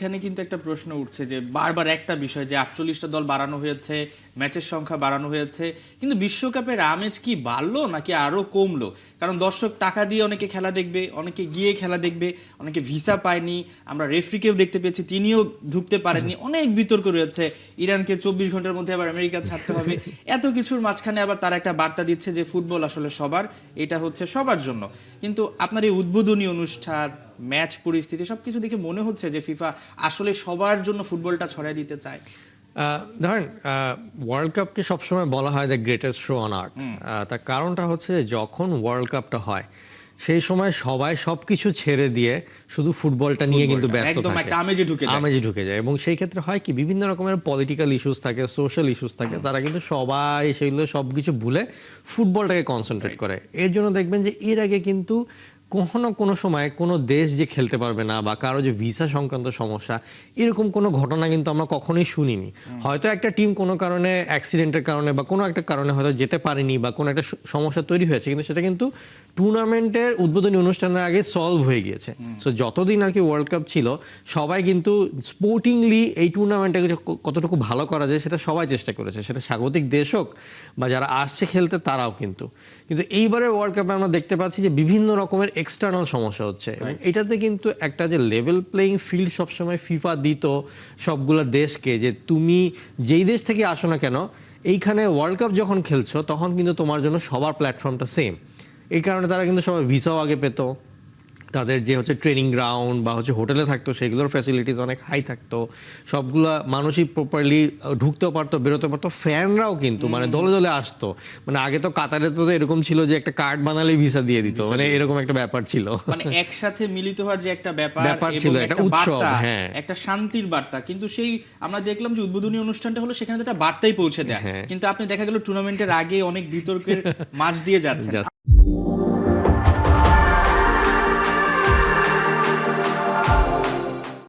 এইখানে কিন্তু একটা প্রশ্ন উঠছে যে বারবার একটা বিষয় যে 48টা দল বাড়ানো হয়েছে, ম্যাচের সংখ্যা বাড়ানো হয়েছে, কিন্তু বিশ্বকাপের আমেজ কি বাড়লো নাকি আরো কমলো? কারণ দর্শক টাকা দিয়ে অনেকে খেলা দেখবে, অনেকে গিয়ে খেলা দেখবে, অনেকে ভিসা পায়নি, আমরা রেফরিকেও দেখতে পেয়েছি তিনিও ঢুকতে পারেননি, অনেক বিতর্ক রয়েছে। ইরানকে 24 ঘন্টার মধ্যে আবার আমেরিকা ছাড়তে হবে, এত কিছুর মাঝখানে আবার তারা একটা বার্তা দিচ্ছে যে ফুটবল আসলে সবার, এটা হচ্ছে সবার জন্য। কিন্তু আপনার এই উদ্বোধনী অনুষ্ঠান, ম্যাচ পরিস্থিতি সবকিছু দেখে মনে হচ্ছে যে ফিফা আসলে সবার জন্য ফুটবলটা ছড়াই দিতে চায়। ধরেন ওয়ার্ল্ড কাপকে সবসময় বলা হয় the greatest show on earth. তার কারণটা হচ্ছে যখন ওয়ার্ল্ড কাপটা হয় সেই সময় সবাই সবকিছু ছেড়ে দিয়ে শুধু ফুটবলটা নিয়ে কিন্তু ব্যস্ত একদম থাকে, একটা আমেজে ঢুকে যায়। এবং সেই ক্ষেত্রে হয় কি বিভিন্ন রকমের পলিটিক্যাল ইস্যুস থাকে, সোশ্যাল ইস্যুস থাকে, তারা কিন্তু সবাই সেগুলো সবকিছু ভুলে ফুটবলটাকে কনসেন্ট্রেট করে। এর জন্য দেখবেন যে এর আগে কিন্তু কোনো সময় কোনো দেশ যে খেলতে পারবে না বা কারো যে ভিসা সংক্রান্ত সমস্যা, এরকম কোনো ঘটনা কিন্তু আমরা কখনোই শুনিনি। হয়তো একটা টিম কোনো কারণে অ্যাক্সিডেন্টের কারণে বা কোনো একটা কারণে হয়তো যেতে পারেনি বা কোনো একটা সমস্যা তৈরি হয়েছে, কিন্তু সেটা কিন্তু টুর্নামেন্টের উদ্বোধনী অনুষ্ঠানের আগে সলভ হয়ে গিয়েছে। সো যতদিন আর কি ওয়ার্ল্ড কাপ ছিল সবাই কিন্তু স্পোর্টিংলি এই টুর্নামেন্টটাকে কতটুকু ভালো করা যায় সেটা সবাই চেষ্টা করেছে, সেটা স্বাগতিক দেশ হোক বা যারা আসছে খেলতে তারাও। কিন্তু এইবারে ওয়ার্ল্ড কাপে আমরা দেখতে পাচ্ছি যে বিভিন্ন রকমের এক্সটার্নাল সমস্যা হচ্ছে, এবং এটাতে কিন্তু একটা যে লেভেল প্লেইং ফিল্ড সবসময় ফিফা দিত সবগুলো দেশকে, যে তুমি যেই দেশ থেকে আসো না কেন এইখানে ওয়ার্ল্ড কাপ যখন খেলছো তখন কিন্তু তোমার জন্য সবার প্ল্যাটফর্মটা সেম। এই কারণে তারা কিন্তু সবাই ভিসাও আগে পেতো, তাদের যে হচ্ছে ট্রেনিং গ্রাউন্ড বা হচ্ছে হোটেলে থাকতো সেগুলোর ফ্যাসিলিটিস অনেক হাই থাকতো, সবগুলা মানুষই প্রপারলি ঢুকতেও পারতো, বেরোতে পারতো। ফ্যানরাও কিন্তু মানে দলে দলে আসতো। মানে আগে তো কাতারে তো এরকম ছিল যে একটা কার্ড বানালেই ভিসা দিয়ে দিত, মানে এরকম একটা ব্যাপার ছিল, মানে একসাথে মিলিত হওয়ার যে একটা ব্যাপার ছিল, এবং একটা একটা উৎসব, বার্তা, হ্যাঁ, একটা শান্তির বার্তা। কিন্তু সেই আমরা দেখলাম যে উদ্বোধনী অনুষ্ঠানটা হলো সেখানে তো একটা বার্তাই পৌঁছে দেয়, কিন্তু আপনি দেখা গেল টুর্নামেন্টের আগে অনেক বিতর্কের মাঝ দিয়ে যাচ্ছেন।